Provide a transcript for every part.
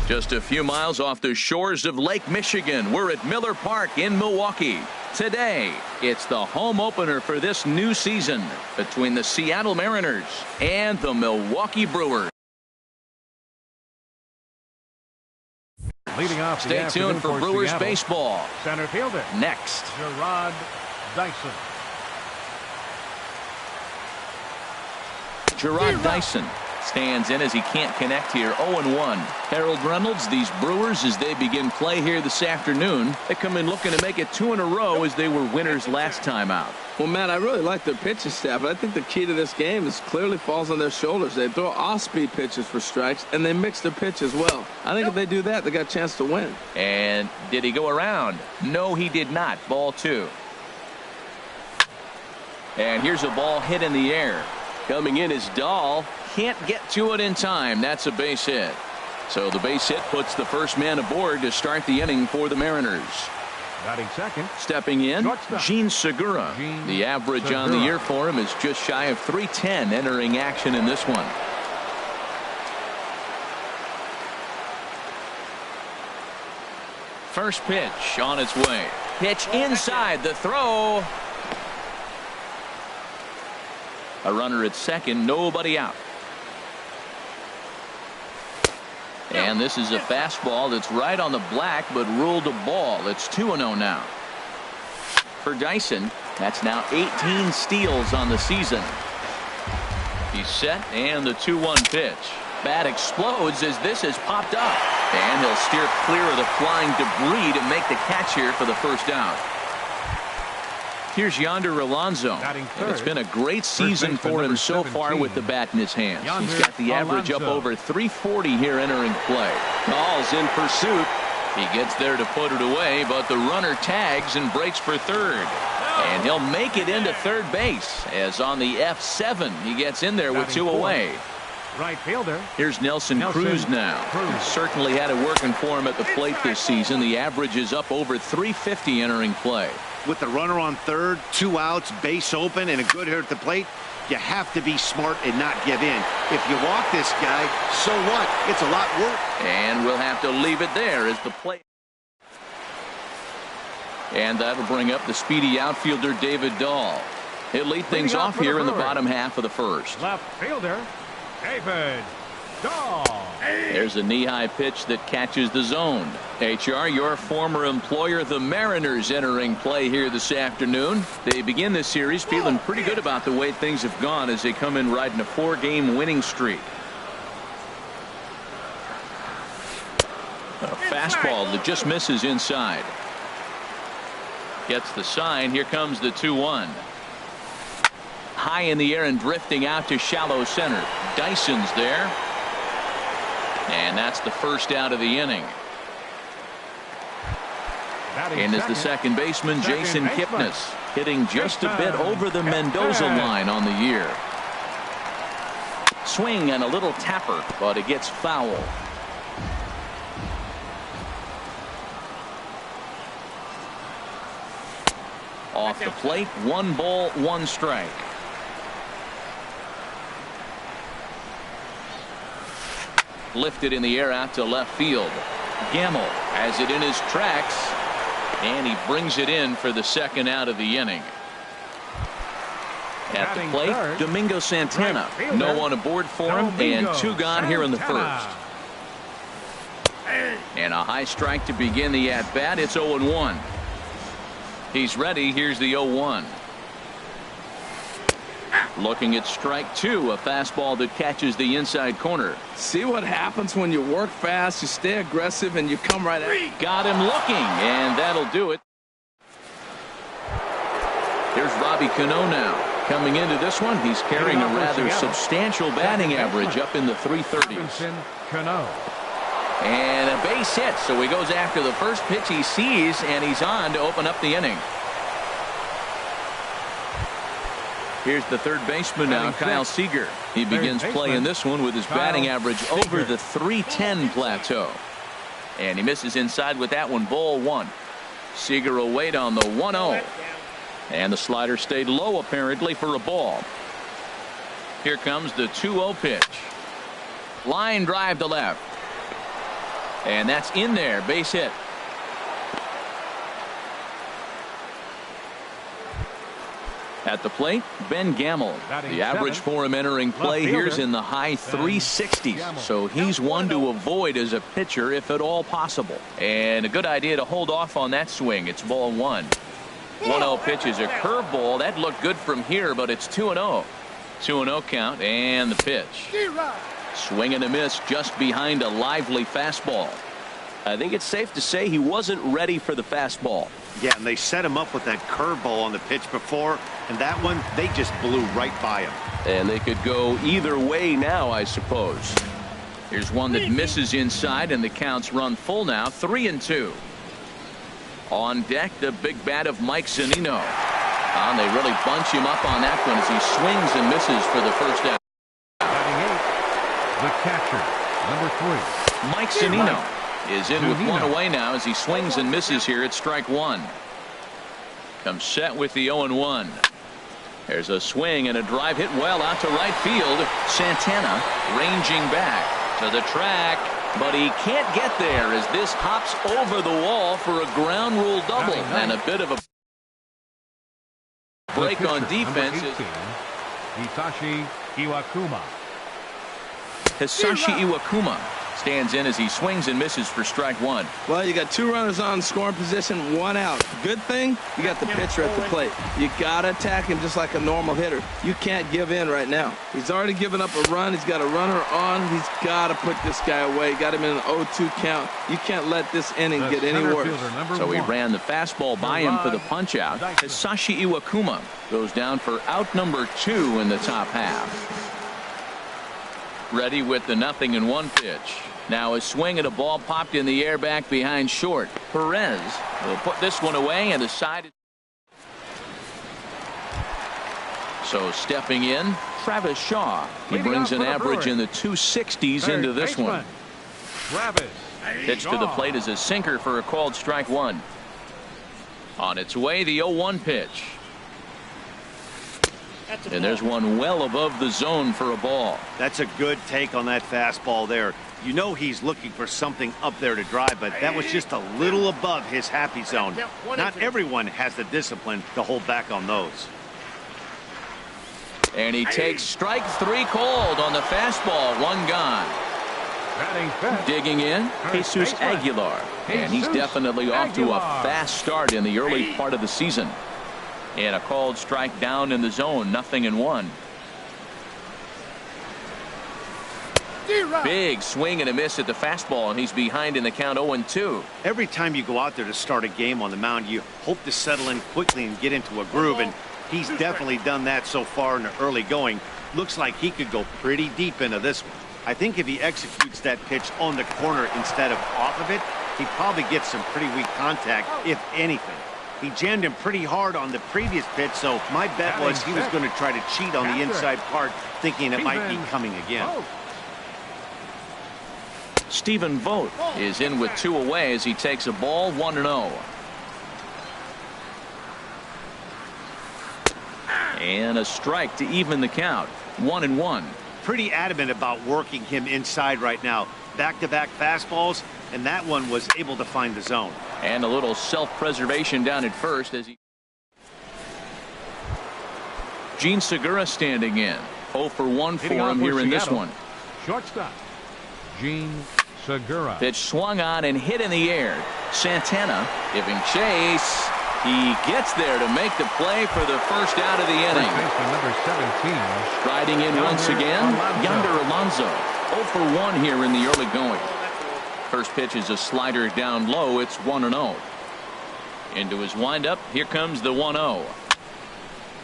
Just a few miles off the shores of Lake Michigan, we're at Miller Park in Milwaukee. Today, it's the home opener for this new season between the Seattle Mariners and the Milwaukee Brewers. Leading off Stay tuned for Brewers Seattle, baseball. Center fielder Next. Gerard Dyson. Gerard Dyson stands in as he can't connect here. 0-1. Harold Reynolds, these Brewers, as they begin play here this afternoon, they come in looking to make it 2 in a row as they were winners last time out. Well, Matt, I really like their pitching staff, but I think the key to this game is clearly falls on their shoulders. They throw off-speed pitches for strikes, and they mix their pitch as well. I think if they do that, they got a chance to win. And did he go around? No, he did not. Ball 2. And here's a ball hit in the air. Coming in is Dahl. Can't get to it in time. That's a base hit. So the base hit puts the first man aboard to start the inning for the Mariners. Batting second. Stepping in, Jean Segura. The average on the year for him is just shy of .310 entering action in this one. First pitch on its way. Pitch inside, the throw. A runner at second, nobody out. And this is a fastball that's right on the black, but ruled a ball. It's 2-0 now. For Dyson, that's now 18 steals on the season. He's set, and the 2-1 pitch. Bat explodes as this has popped up. And he'll steer clear of the flying debris to make the catch here for the first out. Here's Yonder Alonso. And it's been a great season for him so far with the bat in his hands. He's got the average up over .340 here entering play. Ball's in pursuit. He gets there to put it away, but the runner tags and breaks for third. And he'll make it into third base as on the F7 he gets in there with 2 away. Right fielder. Here's Nelson Cruz now. He certainly had it working for him at the plate this season. The average is up over .350 entering play. With the runner on third, 2 outs, base open, and a good hitter at the plate, you have to be smart and not give in. If you walk this guy, so what? It's a lot worse. And we'll have to leave it there as the play. And that'll bring up the speedy outfielder David Dahl. He'll lead things off here in the bottom half of the first. Left fielder David Dahl. There's a knee-high pitch that catches the zone. HR, your former employer, the Mariners, entering play here this afternoon. They begin this series feeling pretty good about the way things have gone as they come in riding a 4-game winning streak. A fastball that just misses inside. Gets the sign. Here comes the 2-1. High in the air and drifting out to shallow center. Dyson's there. And that's the first out of the inning. And is the second baseman, Jason Kipnis, hitting just a bit over the Mendoza line on the year. Swing and a little tapper, but it gets foul. Off the plate, 1 ball, 1 strike. Lifted in the air out to left field. Gamble has it in his tracks, and he brings it in for the second out of the inning. At the plate, Domingo Santana. No one aboard for him, and 2 gone here in the first. And a high strike to begin the at-bat. It's 0-1. He's ready. Here's the 0-1. Looking at strike 2, a fastball that catches the inside corner. See what happens when you work fast, you stay aggressive, and you come right at. Got him looking, and that'll do it. Here's Robbie Cano now. Coming into this one, he's carrying a rather substantial batting average up in the 330s. And a base hit, so he goes after the first pitch he sees, and he's on to open up the inning. Here's the third baseman now, Kyle Seager. He begins playing this one with his batting average over the .310 plateau. And he misses inside with that one, ball 1. Seager will wait on the 1-0. And the slider stayed low apparently for a ball. Here comes the 2-0 pitch. Line drive to left. And that's in there. Base hit. At the plate, Ben Gamble. The average for him entering play here is in the high 360s. So he's one to avoid as a pitcher if at all possible. And a good idea to hold off on that swing. It's ball one. 1-0 pitch is a curveball. That looked good from here, but it's 2-0. 2-0 count and the pitch. Swing and a miss just behind a lively fastball. I think it's safe to say he wasn't ready for the fastball. Yeah, and they set him up with that curveball on the pitch before, and that one, they just blew right by him. And they could go either way now, I suppose. Here's one that misses inside, and the count's run full now, 3-2. On deck, the big bat of Mike Zunino. And they really bunch him up on that one as he swings and misses for the first out. Batting 8, the catcher, number 3. Mike Zunino is in with one away now as he swings and misses here at strike one. Comes set with the 0-1. There's a swing and a drive hit well out to right field. Santana ranging back to the track, but he can't get there as this hops over the wall for a ground rule double and a bit of a break on defense. Hisashi Iwakuma. Hisashi Iwakuma stands in as he swings and misses for strike one. Well, you got 2 runners on scoring position, 1 out. Good thing you got the pitcher at the plate. You got to attack him just like a normal hitter. You can't give in right now. He's already given up a run. He's got a runner on. He's got to put this guy away. Got him in an 0-2 count. You can't let this inning get any worse. So he ran the fastball by him for the punch out. Hisashi Iwakuma goes down for out number 2 in the top half. Ready with the 0-1 pitch. Now a swing at a ball popped in the air back behind short. Perez will put this one away and decided. So stepping in, Travis Shaw. He brings an average in the 260s into this one. Pitch to the plate is a sinker for a called strike one. On its way, the 0-1 pitch. And there's one well above the zone for a ball. That's a good take on that fastball there. You know he's looking for something up there to drive, but that was just a little above his happy zone. Not everyone has the discipline to hold back on those. And he takes strike 3 called on the fastball. 1 gone. Digging in, Jesus Aguilar. And he's definitely off to a fast start in the early part of the season. And a called strike down in the zone, 0-1. Big swing and a miss at the fastball, and he's behind in the count 0-2. Every time you go out there to start a game on the mound, you hope to settle in quickly and get into a groove, and he's definitely done that so far in the early going. Looks like he could go pretty deep into this one. I think if he executes that pitch on the corner instead of off of it, he probably gets some pretty weak contact, if anything. He jammed him pretty hard on the previous pitch, so my bet was he was going to try to cheat on the inside part, thinking it might be coming again. Stephen Vogt is in with 2 away as he takes a ball, 1-0. And a strike to even the count, 1-1. Pretty adamant about working him inside right now. Back-to-back fastballs, and that one was able to find the zone. And a little self-preservation down at first as he. Gene Segura standing in. 0 for 1 for him here in this one. Shortstop, Gene Segura. Pitch swung on and hit in the air. Santana giving chase. He gets there to make the play for the first out of the inning. Number 17. Striding in once again, Yonder Alonso. 0 for 1 here in the early going. First pitch is a slider down low. It's 1-0. Into his windup. Here comes the 1-0.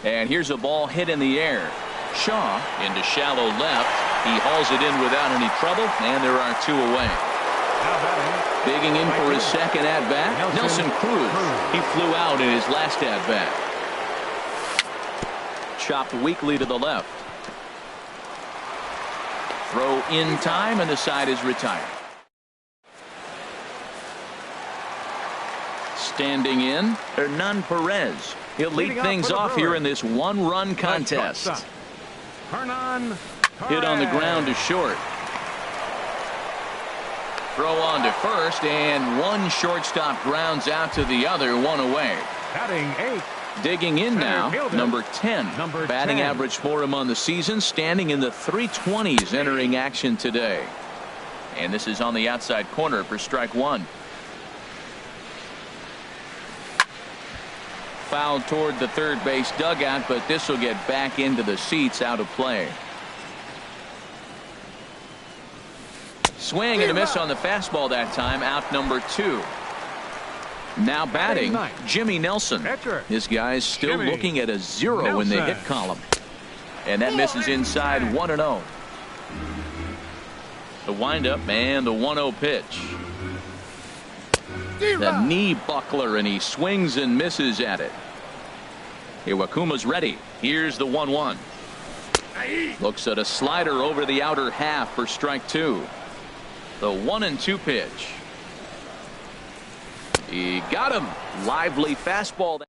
And here's a ball hit in the air. Shaw into shallow left. He hauls it in without any trouble, and there are 2 away. Digging in for his second at-bat, Nelson Cruz. He flew out in his last at-bat. Chopped weakly to the left. Throw in time, and the side is retired. Standing in, Hernan Perez. He'll lead things off here in this 1-run contest. Hit on the ground to short. throw on to first, and one shortstop grounds out to the other, one away. Batting 8. Digging in now, fielder, number 10. Batting 10. average for him on the season, standing in the 320s entering action today. And this is on the outside corner for strike one. Foul toward the third base dugout, but this will get back into the seats, out of play. Swing and a miss on the fastball that time, out number 2. Now batting, Jimmy Nelson. His guy's still looking at a 0 in the hit column. And that misses inside, 1-0. The windup and the 1-0 pitch. The knee buckler, and he swings and misses at it. Iwakuma's ready. Here's the 1-1. Looks at a slider over the outer half for strike 2. The 1-2 pitch. He got him. Lively fastball.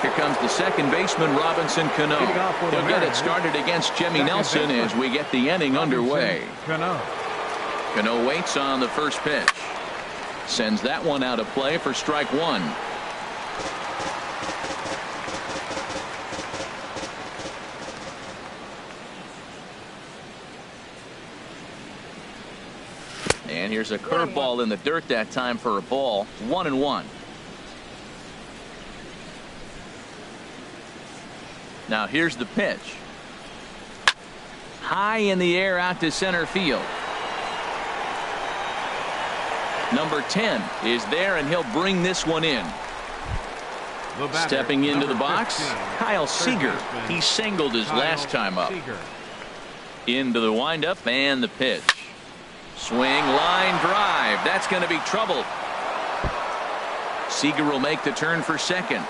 Here comes the second baseman, Robinson Cano. He'll get it started against Jimmy Nelson as we get the inning underway. Cano waits on the first pitch. Sends that one out of play for strike 1. And here's a curveball in the dirt that time for a ball. 1-1. Now here's the pitch. High in the air out to center field. Number 10 is there, and he'll bring this one in. Stepping into the box, 15, Kyle Seager. He singled his last time up. Into the windup and the pitch. Swing, line drive. That's going to be trouble. Seager will make the turn for second.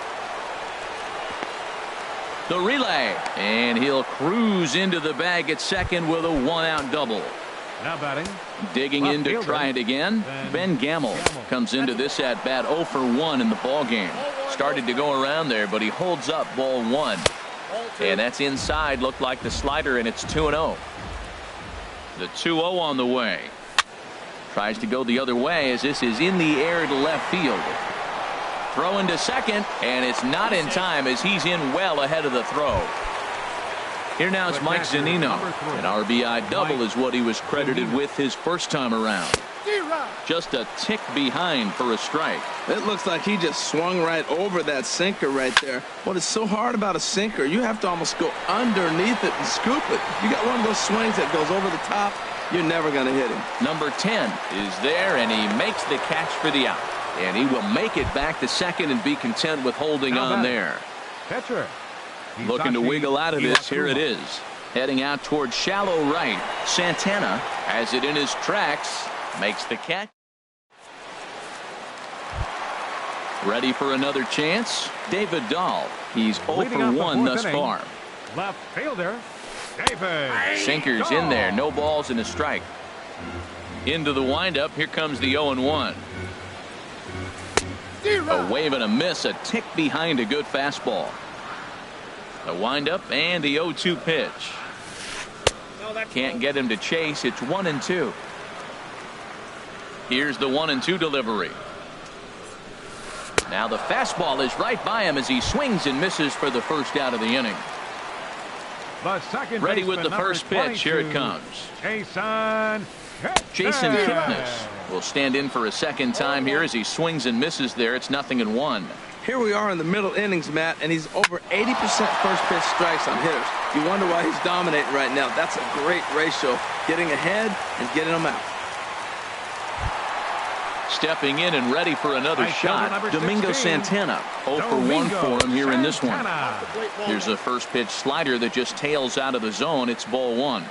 The relay, and he'll cruise into the bag at second with a 1-out double. Now batting. Digging in to try it again. Ben Gamble comes into this at bat 0 for 1 in the ball game. Started to go around there, but he holds up ball 1. And that's inside. Looked like the slider, and it's 2-0. The 2-0 on the way. Tries to go the other way as this is in the air to left field. Throw into second, and it's not in time as he's in well ahead of the throw. Here now it's Mike Zunino. An RBI double is what he was credited with his first time around. Just a tick behind for a strike. It looks like he just swung right over that sinker right there. What is so hard about a sinker, you have to almost go underneath it and scoop it. You got one of those swings that goes over the top, you're never going to hit him. Number 10 is there, and he makes the catch for the out. And he will make it back to second and be content with holding on there. Catcher. Looking to wiggle out of this. Here it is. Heading out towards shallow right. Santana has it in his tracks. Makes the catch. Ready for another chance. David Dahl. He's 0 for 1 thus far. Left fielder. David. Sinkers in there. No balls and a strike. Into the windup. Here comes the 0-1. A wave and a miss. A tick behind a good fastball. The windup and the 0-2 pitch. Can't get him to chase. It's 1-2. Here's the 1-2 delivery. Now the fastball is right by him as he swings and misses for the first out of the inning. Ready with the first pitch. Here it comes. Jason Kipnis will stand in for a second time here as he swings and misses there. It's 0-1. Here we are in the middle innings, Matt, and he's over 80% first pitch strikes on hitters. You wonder why he's dominating right now. That's a great ratio. Getting ahead and getting them out. Stepping in and ready for another shot, Domingo Santana. 0 for 1 for him here in this one. Here's a first pitch slider that just tails out of the zone. It's ball 1.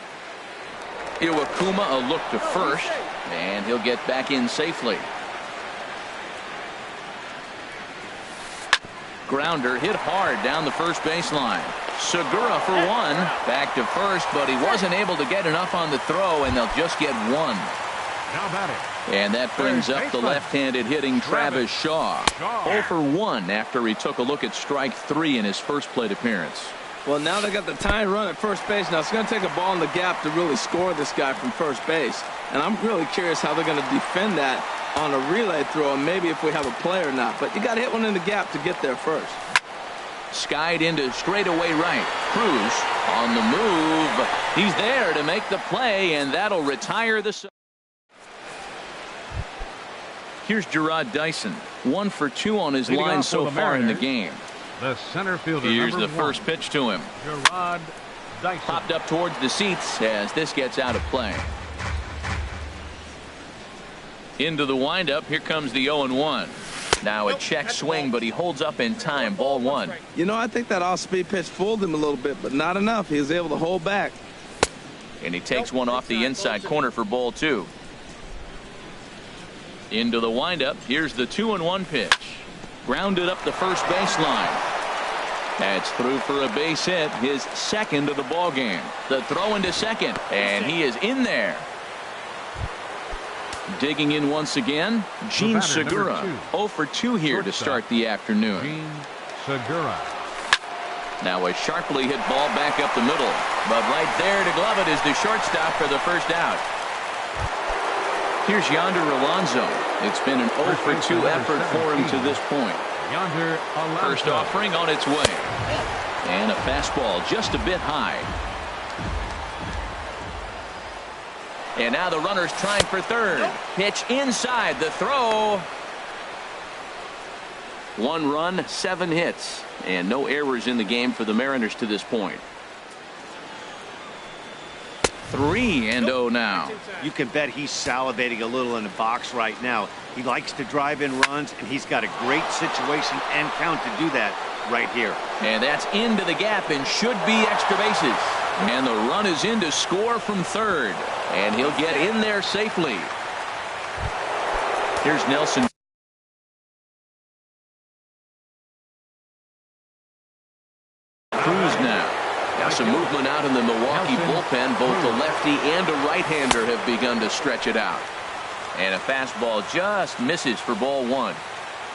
Iwakuma a look to first, and he'll get back in safely. Grounder hit hard down the first baseline. Segura for 1. Back to first, but he wasn't able to get enough on the throw, and they'll just get 1. Now batting. And that brings up the left-handed hitting Travis Shaw. 0 for 1 after he took a look at strike 3 in his first plate appearance. Well, now they got the tying run at first base. Now it's going to take a ball in the gap to really score this guy from first base. And I'm really curious how they're going to defend that on a relay throw, and maybe if we have a play or not. But you got to hit one in the gap to get there first. Skied into straightaway right. Cruz on the move. He's there to make the play, and that'll retire the. Here's Gerard Dyson. 1 for 2 on his line so far in the game. The center fielder. Here's the #1, first pitch to him. Gerard Dyson. Popped up towards the seats as this gets out of play. Into the windup. Here comes the 0-1. Now a check swing, but he holds up in time. Ball 1. You know, I think that off-speed pitch fooled him a little bit, but not enough. He was able to hold back. And he takes one off the inside corner for ball 2. Into the windup. Here's the 2-1 pitch. Grounded up the first baseline. That's through for a base hit, his second of the ball game. The throw into second, and he is in there. Digging in once again, Gene Segura. 0 for 2 here to start the afternoon. Gene Segura. Now a sharply hit ball back up the middle, but right there to glove it is the shortstop for the first out. Here's Yonder Alonso. It's been an 0 for 2 effort for him to this point. Yonder Alonso. First offering on its way. And a fastball just a bit high. And now the runner's trying for third. Pitch inside. The throw. 1 run, 7 hits. And no errors in the game for the Mariners to this point. 3-0 now. You can bet he's salivating a little in the box right now. He likes to drive in runs, and he's got a great situation and count to do that right here. And that's into the gap and should be extra bases. And the run is in to score from third. And he'll get in there safely. Here's Nelson. Cruz now. Got some movement out in the Milwaukee bullpen. Both the lefty and a right-hander have begun to stretch it out. And a fastball just misses for ball 1.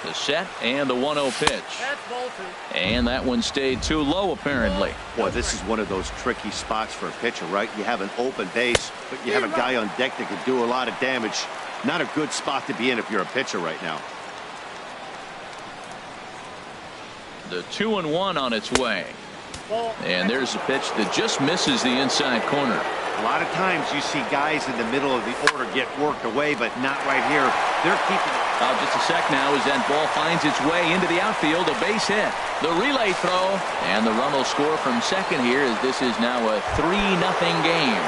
The set and the 1-0 pitch. And that one stayed too low apparently. Boy, this is one of those tricky spots for a pitcher, right? You have an open base, but you have a guy on deck that can do a lot of damage. Not a good spot to be in if you're a pitcher right now. The 2-1 on its way. And there's a pitch that just misses the inside corner. A lot of times you see guys in the middle of the order get worked away, but not right here. They're keeping it. Just a sec now as that ball finds its way into the outfield. A base hit. The relay throw. And the run will score from second here as this is now a 3-0 game.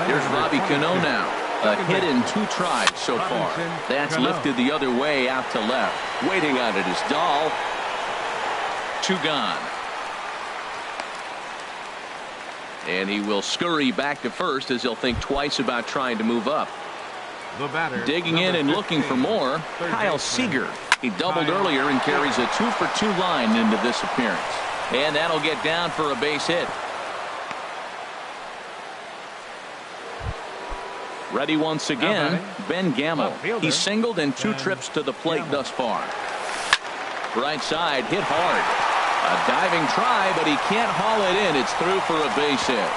Here's Robbie Cano now. A hit in 2 tries so far. That's lifted the other way out to left. Waiting on it is Dahl. 2 gone. And he will scurry back to first as he'll think twice about trying to move up. The batter, digging in and looking for more, Kyle Seager. He doubled earlier and carries a 2 for 2 line into this appearance. And that'll get down for a base hit. Ready once again, Ben Gamble. He's singled in 2 trips to the plate thus far. Right side, hit hard. A diving try, but he can't haul it in. It's through for a base hit.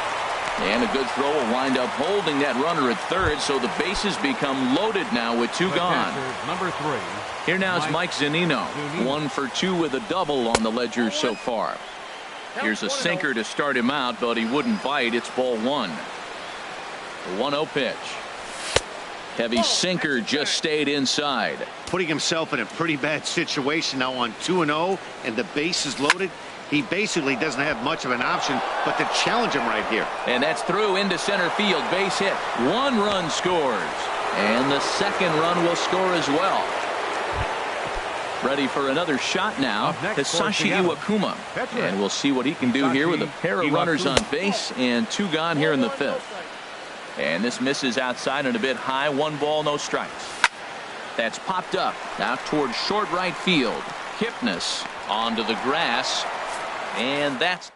And a good throw will wind up holding that runner at third, so the bases become loaded now with 2 gone. Number 3. Here now is Mike Zunino. 1 for 2 with a double on the ledger so far. Here's a sinker to start him out, but he wouldn't bite. It's ball 1. The 1-0 pitch. Heavy sinker just stayed inside. Putting himself in a pretty bad situation now on 2-0 and the base is loaded. He basically doesn't have much of an option but to challenge him right here. And that's through into center field. Base hit. 1 run scores. And the second run will score as well. Ready for another shot now. Hisashi Iwakuma. And we'll see what he can do here with a pair of runners on base and 2 gone here in the 5th. And this misses outside and a bit high. 1 ball, no strikes. That's popped up out towards short right field. Kipnis onto the grass. And that's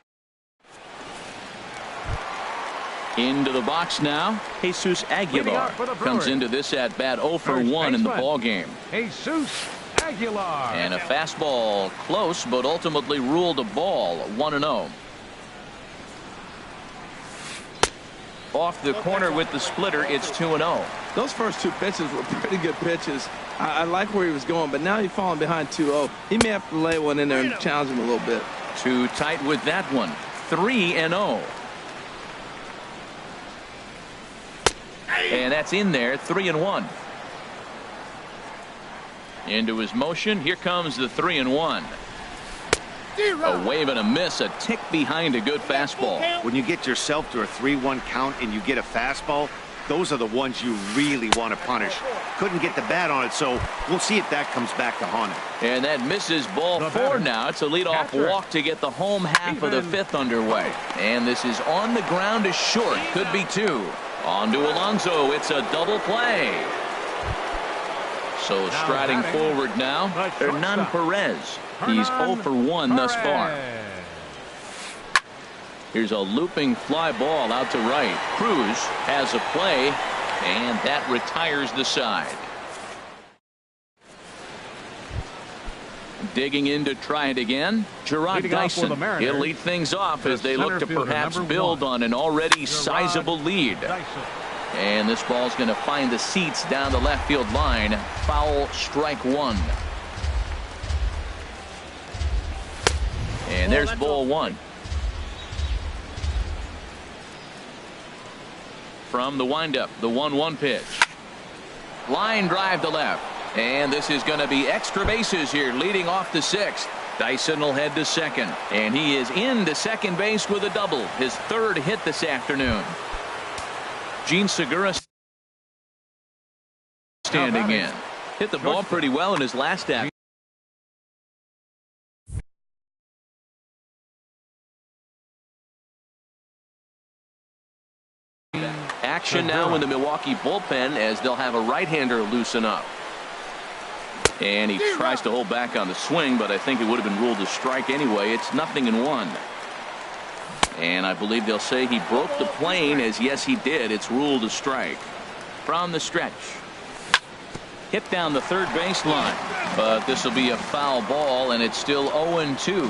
into the box now. Jesus Aguilar comes into this at bat 0 for 1 in the ball game. Jesus Aguilar. And a fastball close, but ultimately ruled a ball. 1-0. Off the corner with the splitter, it's 2-0. Those first two pitches were pretty good pitches. I like where he was going, but now he's falling behind 2-0. He may have to lay one in there and challenge him a little bit. Too tight with that one. 3-0. And that's in there. 3-1. Into his motion. Here comes the 3-1. A wave and a miss, a tick behind a good fastball. When you get yourself to a 3-1 count and you get a fastball, those are the ones you really want to punish. Couldn't get the bat on it, so we'll see if that comes back to haunt him. And that misses ball 4 now. It's a leadoff walk to get the home half of the 5th underway. And this is on the ground to short. Could be 2. On to Alonso. It's a double play. So striding forward now, Hernan Perez. He's 0 for 1 thus far. Here's a looping fly ball out to right. Cruz has a play, and that retires the side. Digging in to try it again, Gerard Dyson. He'll lead things off as they look to perhaps build on an already sizable lead. And this ball's going to find the seats down the left field line. Foul, strike 1. And there's ball 1. From the windup, the 1-1 pitch. Line drive to left. And this is going to be extra bases here, leading off the 6th. Dyson will head to second. And he is into second base with a double. His 3rd hit this afternoon. Gene Segura standing in. Hit the ball pretty well in his last at. Action now in the Milwaukee bullpen as they'll have a right-hander loosen up. And he tries to hold back on the swing, but I think it would have been ruled a strike anyway. It's 0-1. And I believe they'll say he broke the plane, as yes he did. It's ruled a strike. From the stretch. Hit down the third baseline. But this will be a foul ball, and it's still 0-2.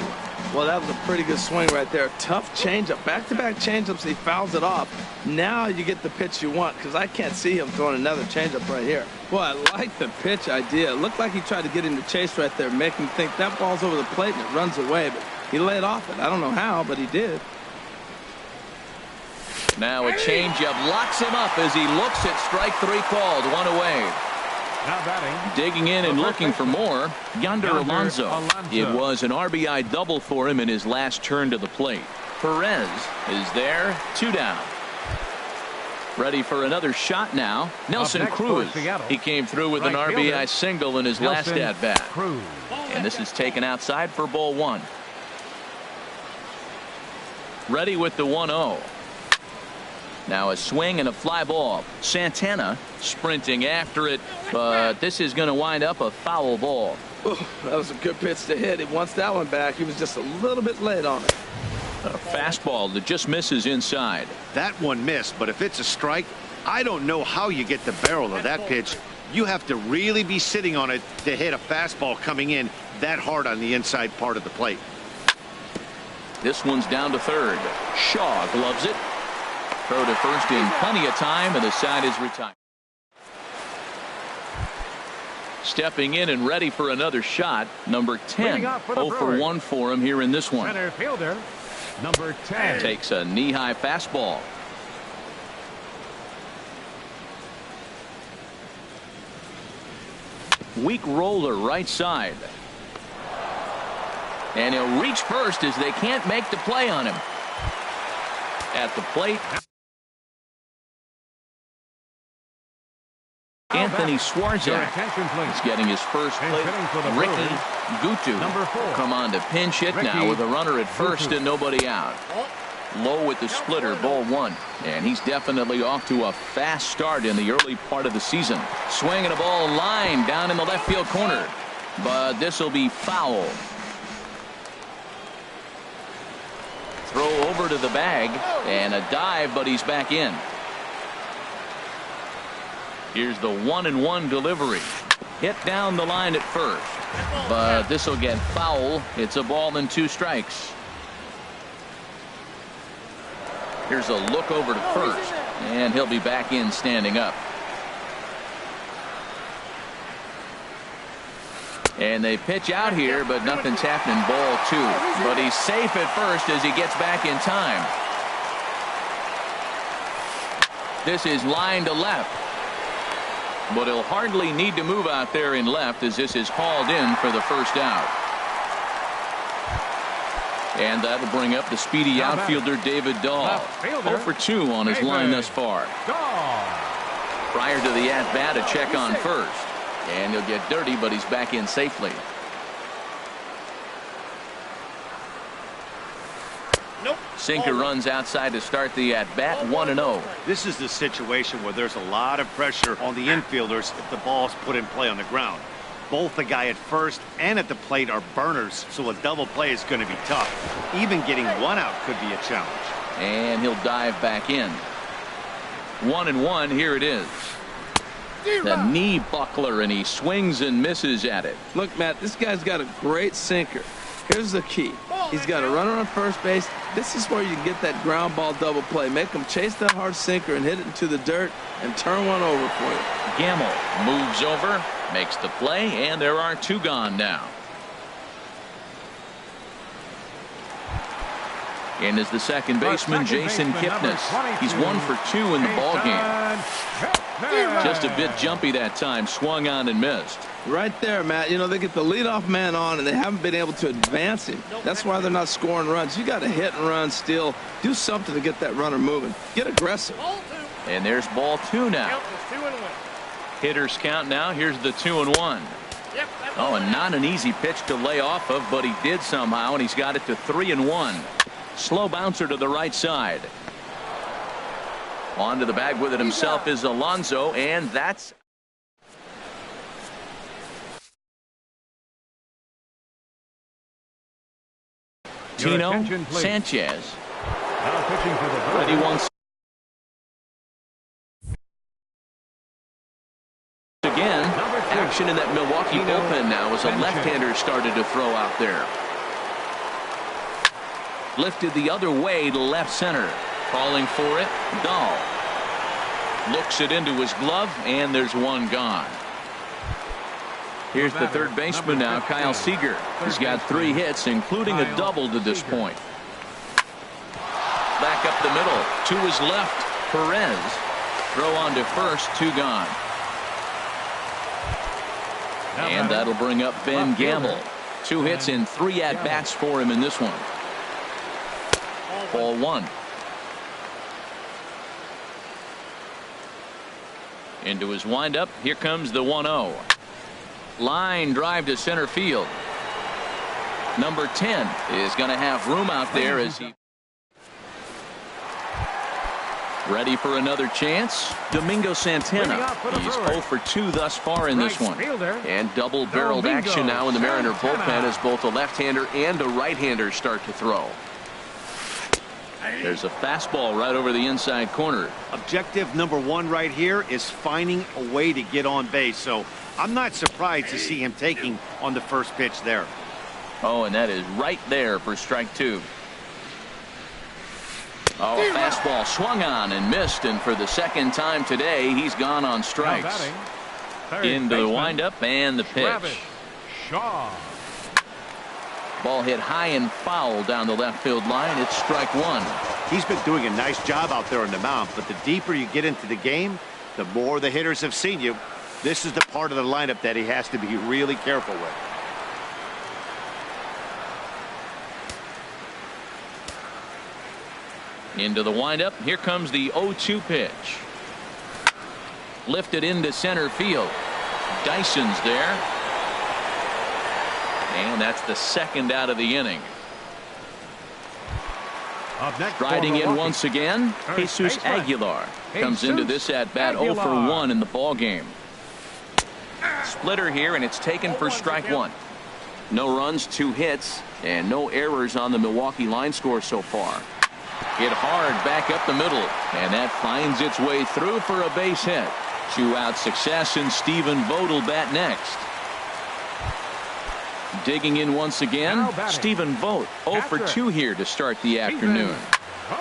Well, that was a pretty good swing right there. Tough changeup. Back-to-back changeups. He fouls it off. Now you get the pitch you want, because I can't see him throwing another changeup right here. Well, I like the pitch idea. It looked like he tried to get into chase right there, make him think that ball's over the plate and it runs away. But he laid off it. I don't know how, but he did. Now a changeup locks him up as he looks at strike 3 called. 1 away. Now batting. Digging in and looking for more, Yonder Alonso. It was an RBI double for him in his last turn to the plate. Perez is there, 2 down. Ready for another shot now. Nelson Cruz. He came through with an RBI single in his last at-bat. And this is taken outside for ball 1. Ready with the 1-0. Now a swing and a fly ball. Santana sprinting after it, but this is going to wind up a foul ball. Ooh, that was a good pitch to hit. He wants that one back. He was just a little bit late on it. A fastball that just misses inside. That one missed, but if it's a strike, I don't know how you get the barrel of that pitch. You have to really be sitting on it to hit a fastball coming in that hard on the inside part of the plate. This one's down to third. Shaw gloves it. Throw to first in plenty of time, and the side is retired. Stepping in and ready for another shot, number 10. 0 for 1 for him here in this one. Center fielder, number 10. Takes a knee-high fastball. Weak roller right side. And he'll reach first as they can't make the play on him. At the plate, Anthony Swarzak is getting his first play. Ricky Gutu will come on to pinch hit now with a runner at first and nobody out. Low with the splitter, ball 1. And he's definitely off to a fast start in the early part of the season. Swinging a ball line down in the left field corner. But this will be foul. Throw over to the bag and a dive, but he's back in. Here's the 1-1 delivery. Hit down the line at first. But this will get foul. It's a ball and 2 strikes. Here's a look over to first, and he'll be back in standing up. And they pitch out here, but nothing's happening. Ball 2. But he's safe at first as he gets back in time. This is line to left. But he'll hardly need to move out there in left as this is hauled in for the first out. And that'll bring up the speedy outfielder David Dahl. 0 for 2 on his line thus far. Prior to the at-bat, a check on first. And he'll get dirty, but he's back in safely. Sinker runs outside to start the at-bat, 1-0. This is the situation where there's a lot of pressure on the infielders if the ball's put in play on the ground. Both the guy at first and at the plate are burners, so a double play is going to be tough. Even getting 1 out could be a challenge. And he'll dive back in. 1-1, here it is. The knee buckler, and he swings and misses at it. Look, Matt, this guy's got a great sinker. Here's the key. He's got a runner on first base. This is where you can get that ground ball double play. Make him chase that hard sinker and hit it into the dirt and turn one over for you. Gamble moves over, makes the play, and there are 2 gone now. In is the second baseman, Jason Kipnis. He's 1 for 2 in the ballgame. Just a bit jumpy that time, swung on and missed. Right there, Matt. You know, they get the leadoff man on, and they haven't been able to advance him. That's why they're not scoring runs. You got to hit and run, steal, do something to get that runner moving. Get aggressive. And there's ball 2 now. Hitters count now. Here's the 2-1. Oh, and not an easy pitch to lay off of, but he did somehow, and he's got it to 3-1. Slow bouncer to the right side. On to the bag with it himself is Alonso, and that's Tino Sanchez. Now pitching for the Ready once again. Action in that Milwaukee bullpen now as a left-hander started to throw out there. Lifted the other way to left center. Calling for it, Dahl. Looks it into his glove, and there's 1 gone. Here's the third baseman now, Kyle Seager. He's got 3 hits, including a double to this point. Back up the middle, to his left, Perez. Throw on to first, 2 gone. And that'll bring up Ben Gamble. 2 hits in 3 at-bats for him in this one. Ball 1. Into his windup. Here comes the 1-0. Line drive to center field. Number 10 is going to have room out there as he ready for another chance. Domingo Santana. He's 0 for 2 thus far in this one. And double-barreled action now in the Mariner bullpen as both a left-hander and a right-hander start to throw. There's a fastball right over the inside corner. Objective number 1 right here is finding a way to get on base. So I'm not surprised to see him taking on the first pitch there. Oh, and that is right there for strike 2. Oh, a fastball swung on and missed, and for the second time today, he's gone on strikes. Into the windup and the pitch. Ball hit high and foul down the left field line. It's strike 1. He's been doing a nice job out there on the mound, but the deeper you get into the game, the more the hitters have seen you. This is the part of the lineup that he has to be really careful with. Into the windup. Here comes the 0-2 pitch. Lifted into center field. Dyson's there. And that's the second out of the inning. Riding in once again, Jesus Aguilar comes into this at-bat 0 for 1 in the ball game. Splitter here, and it's taken for strike 1. No runs, 2 hits, and no errors on the Milwaukee line score so far. Hit hard back up the middle, and that finds its way through for a base hit. 2-out success, and Stephen Vogt will bat next. Digging in once again, Stephen Vogt, 0 for 2 here to start the afternoon.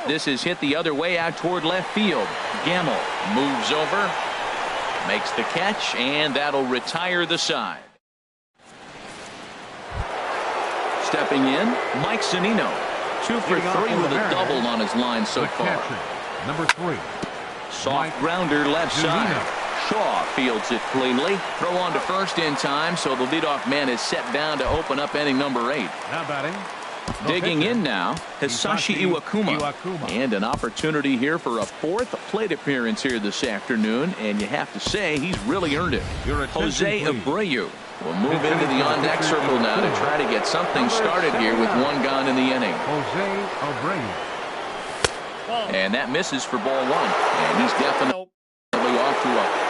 This is hit the other way out toward left field. Gamble moves over, makes the catch, and that'll retire the side. Stepping in, Mike Zunino, 2 for 3 with a double on his line so far. Number 3. Soft grounder left side. Shaw fields it cleanly. Throw on to first in time, so the leadoff man is set down to open up inning number 8. Now batting. Digging in now, Hisashi Iwakuma. And an opportunity here for a 4th plate appearance here this afternoon, and you have to say he's really earned it. Jose Abreu will move into the on-deck circle now to try to get something started here with 1 gone in the inning. Jose Abreu. And that misses for ball 1. And he's definitely off to a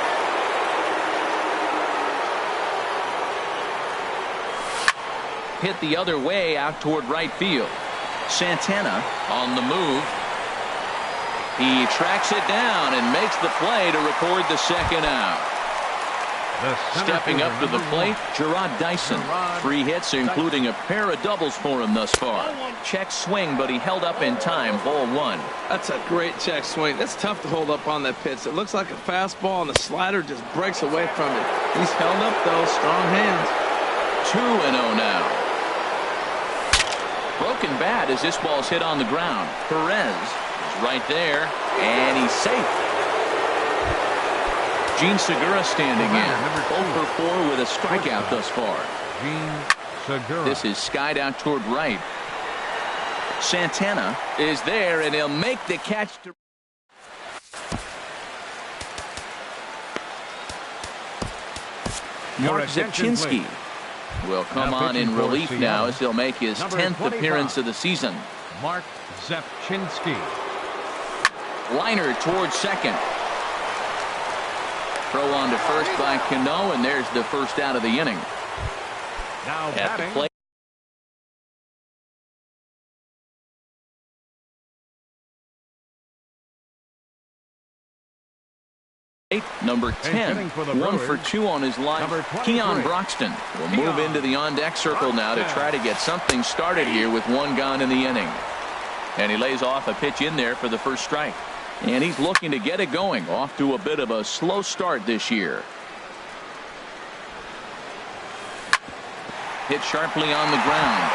hit the other way out toward right field. Santana on the move. He tracks it down and makes the play to record the second out. Stepping up to the plate, Gerard Dyson. 3 hits, including a pair of doubles for him thus far. Check swing, but he held up in time. Ball 1. That's a great check swing. That's tough to hold up on that pitch. It looks like a fastball, and the slider just breaks away from it. He's held up, though. Strong hands. 2-0 now. Broken bat as this ball's hit on the ground. Perez is right there, and he's safe. Gene Segura standing in. 0 for 4 with a strikeout thus far. Gene Segura. This is skied out toward right. Santana is there, and he'll make the catch to Mark Zepchinski will come on in relief now as he'll make his 10th appearance of the season. Mark Zepchinski. Liner towards second. Throw on to first by Cano, and there's the first out of the inning. Now At the plate. Number 10, 1 for 2 on his line. Keon Broxton will move into the on-deck circle now to try to get something started here with 1 gone in the inning. And he lays off a pitch in there for the first strike. And he's looking to get it going, off to a bit of a slow start this year. Hit sharply on the ground.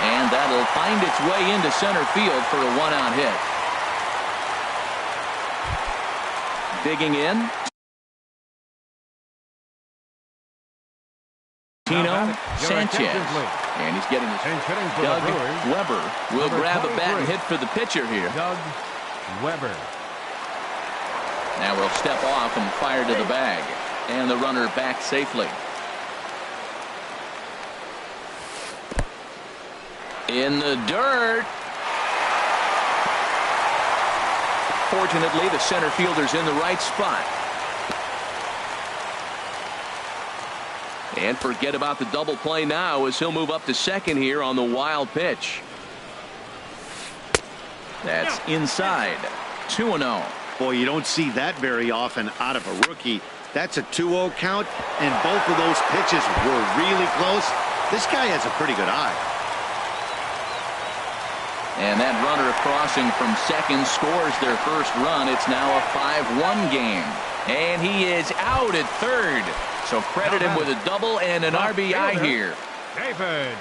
And that'll find its way into center field for a 1-out hit. Digging in. Tino Sanchez. And he's getting his Doug Weber will grab a bat and hit for the pitcher here. Doug Weber. Now we'll step off and fire to the bag. And the runner back safely. In the dirt. Fortunately, the center fielder's in the right spot. And forget about the double play now as he'll move up to second here on the wild pitch. That's inside. 2-0. Boy, you don't see that very often out of a rookie. That's a 2-0 count, and both of those pitches were really close. This guy has a pretty good eye. And that runner crossing from second scores their first run. It's now a 5-1 game. And he is out at third. So credit him with a double and an RBI here. David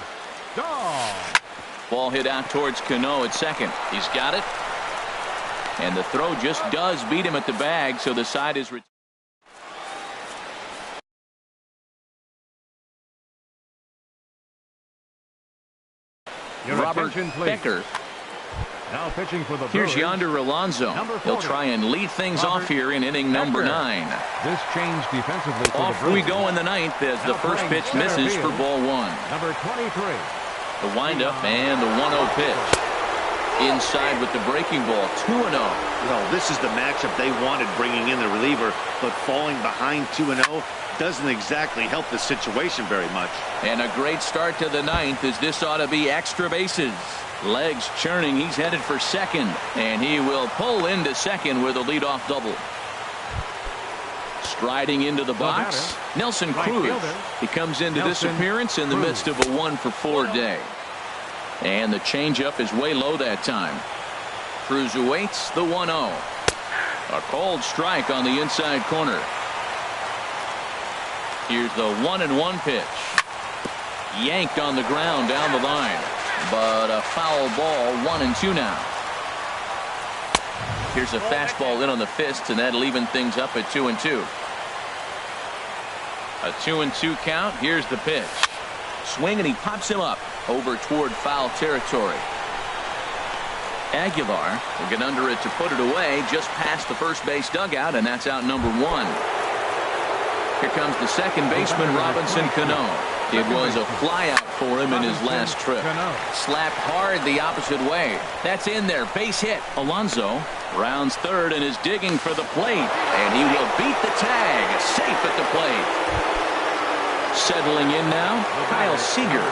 Dahl. Ball hit out towards Cano at second. He's got it. And the throw just does beat him at the bag, so the side is Robert Becker. Now pitching for the Here's Brewers. Yonder Alonso. He'll try and lead things off here in inning number 9. This change defensively for Off the we go in the 9th as the first pitch misses for ball 1. Number 23. The windup and the 1-0 pitch. Inside with the breaking ball. 2-0. Well, this is the matchup they wanted, bringing in the reliever, but falling behind 2-0 doesn't exactly help the situation very much. And a great start to the 9th as this ought to be extra bases. Legs churning. He's headed for second, and he will pull into second with a leadoff double. Striding into the box, Nelson Cruz. He comes into this appearance in the midst of a 1-for-4 day. And the changeup is way low that time. Cruz awaits the 1-0. A cold strike on the inside corner. Here's the 1-1 pitch. Yanked on the ground down the line. But a foul ball, 1-2 now. Here's a fastball in on the fist, and that'll even things up at 2-2. A 2-2 count. Here's the pitch. Swing, and he pops him up over toward foul territory. Aguilar will get under it to put it away just past the first base dugout, and that's out number 1. Here comes the second baseman, Robinson Cano. It was a flyout for him in his last trip. Slapped hard the opposite way. That's in there. Base hit. Alonso rounds third and is digging for the plate. And he will beat the tag. Safe at the plate. Settling in now, Kyle Seager.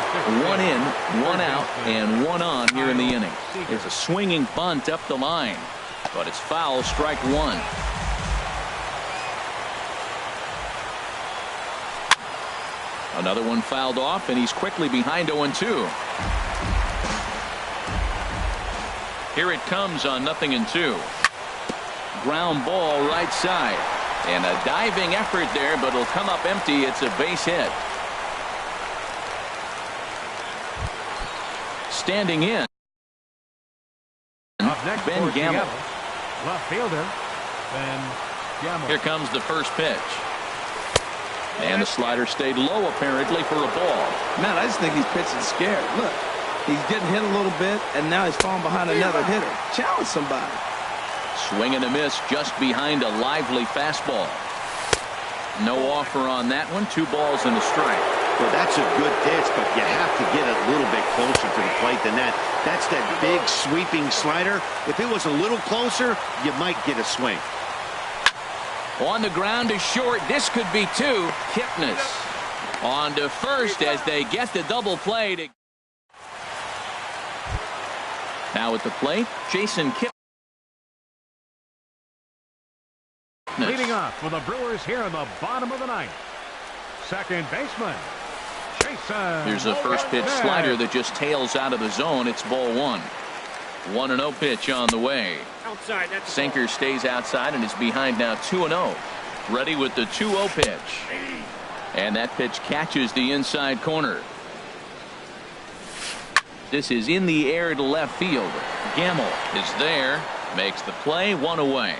1 in, 1 out, and 1 on here in the inning. There's a swinging bunt up the line. But it's foul, strike 1. Another one fouled off, and he's quickly behind 0-2. Here it comes on 0-2. Ground ball right side. And a diving effort there, but it'll come up empty. It's a base hit. Standing in, Ben Gamble. Left fielder, Ben Gamble. Here comes the first pitch. And the slider stayed low apparently for a ball. Man, I just think he's pitching scared. Look, he's getting hit a little bit, and now he's falling behind another hitter. Challenge somebody. Swing and a miss just behind a lively fastball. No offer on that one. 2 balls and a strike. Well, that's a good pitch, but you have to get a little bit closer to the plate than that. That's that big sweeping slider. If it was a little closer, you might get a swing. On the ground to short. This could be 2. Kipnis on to first as they get the double play. Now at the plate, Jason Kipnis. Leading off for the Brewers here in the bottom of the 9th. Second baseman, Jason. Here's a first pitch slider that just tails out of the zone. It's ball 1. 1-0 pitch on the way. Outside. That's Sinker stays outside and is behind now 2-0. Ready with the 2-0 pitch. And that pitch catches the inside corner. This is in the air to left field. Gamble is there. Makes the play. 1 away.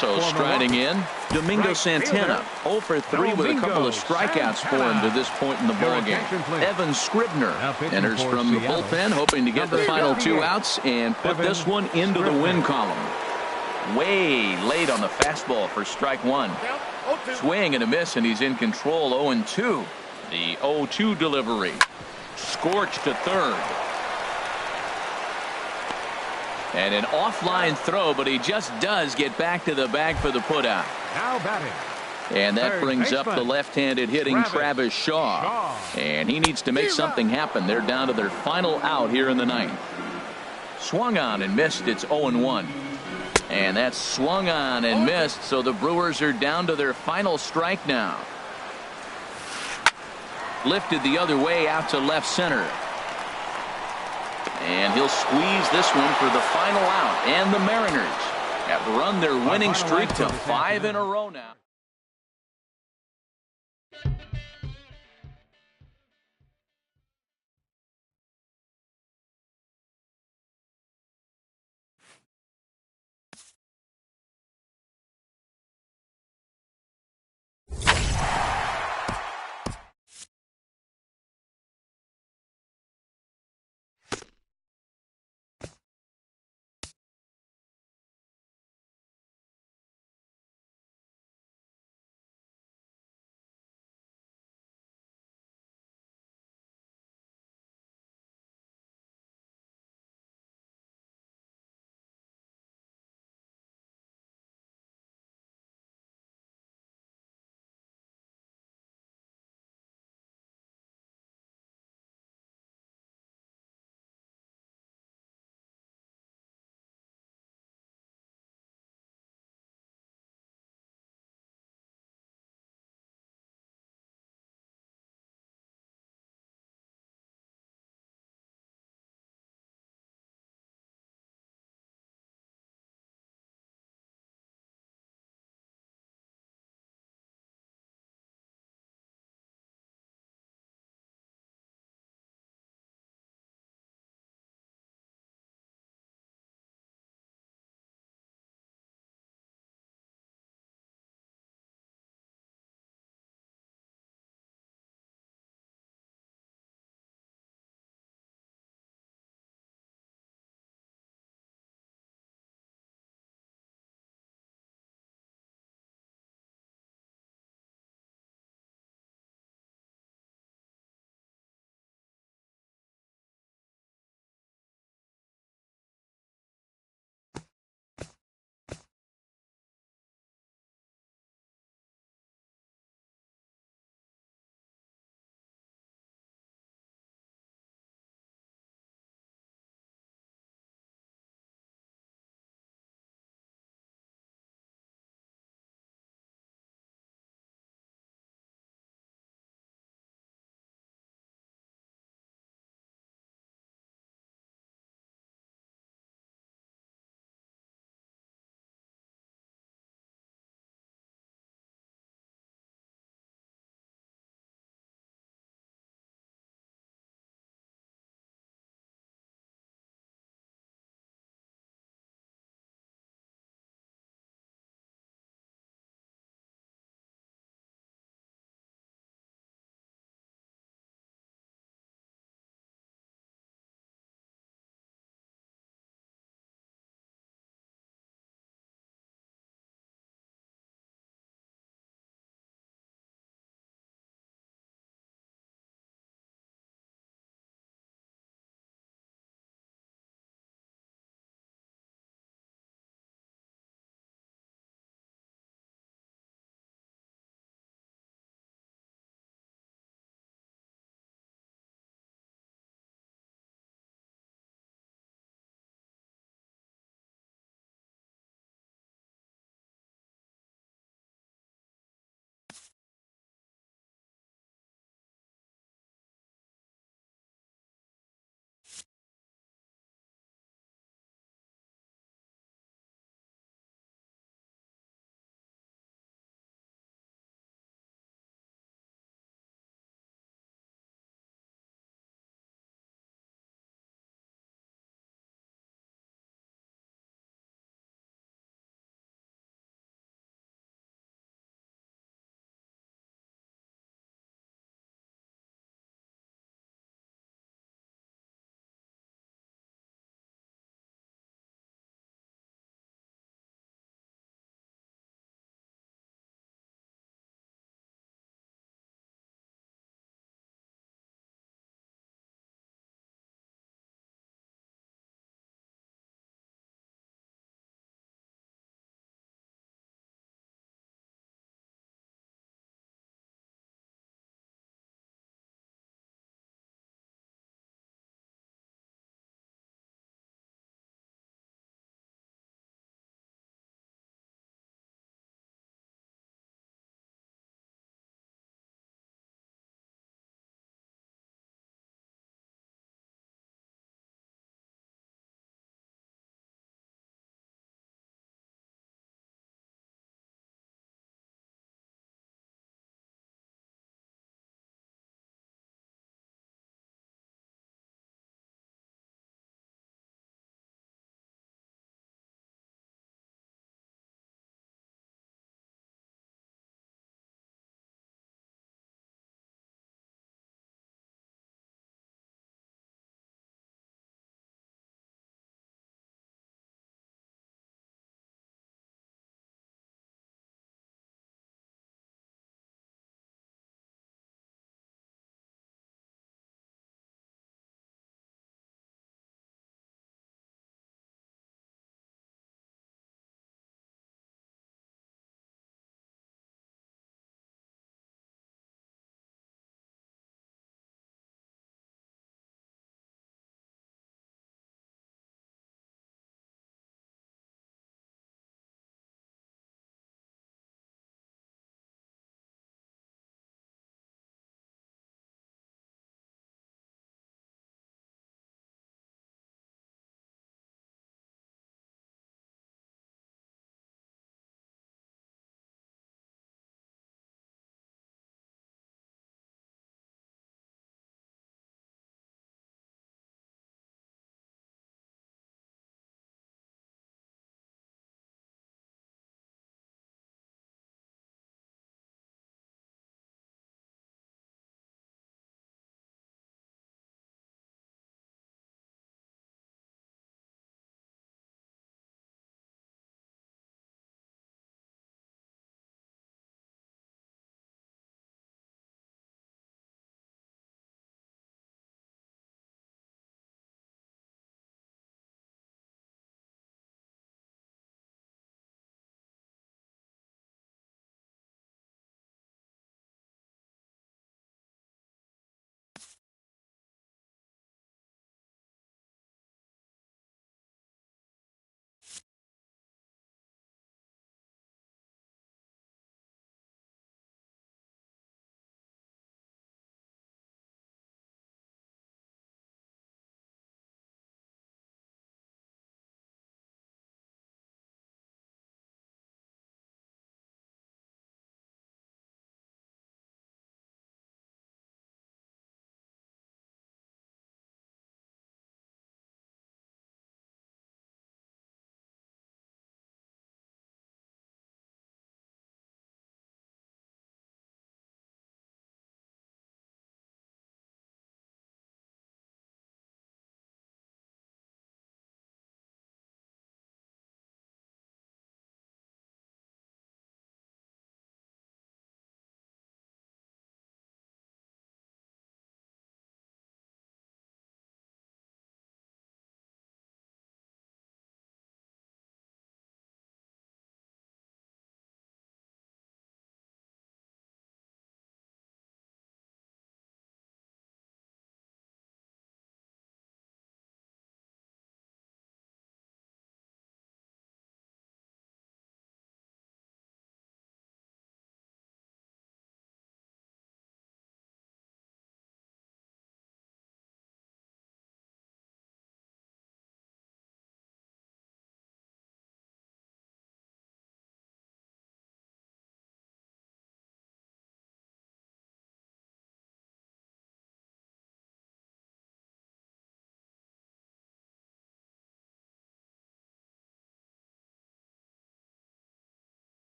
So striding in, Domingo Santana, 0 for 3 with a couple of strikeouts for him to this point in the ballgame. Evan Scribner enters from the bullpen, hoping to get the final 2 outs and put this one into the win column. Way late on the fastball for strike 1. Swing and a miss, and he's in control. 0-2. The 0-2 delivery. Scorched to third. And an offline throw, but he just does get back to the bag for the putout. Now batting. And that brings up the left-handed hitting Travis Shaw. And he needs to make something happen. They're down to their final out here in the 9th. Swung on and missed. It's 0-1. And that's swung on and missed. So the Brewers are down to their final strike now. Lifted the other way out to left center. And he'll squeeze this one for the final out. And the Mariners have run their winning streak to 5 in a row now.